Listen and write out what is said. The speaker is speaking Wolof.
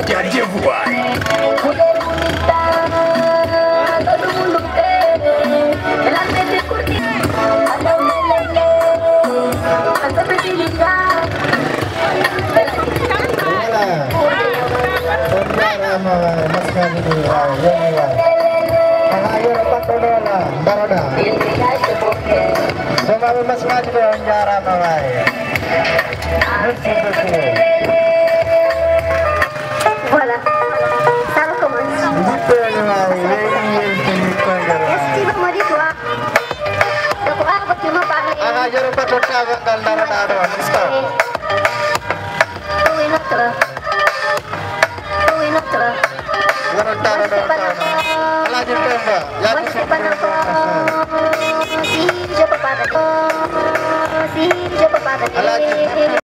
Jadi buat Voilà. Ça recommence. Est-ce que tu veux me dire quoi? Donc, ah, tu m'as parlé. Où est notre? Où est notre? Moi, je sais pas encore si je peux pas donner. Si je peux pas donner.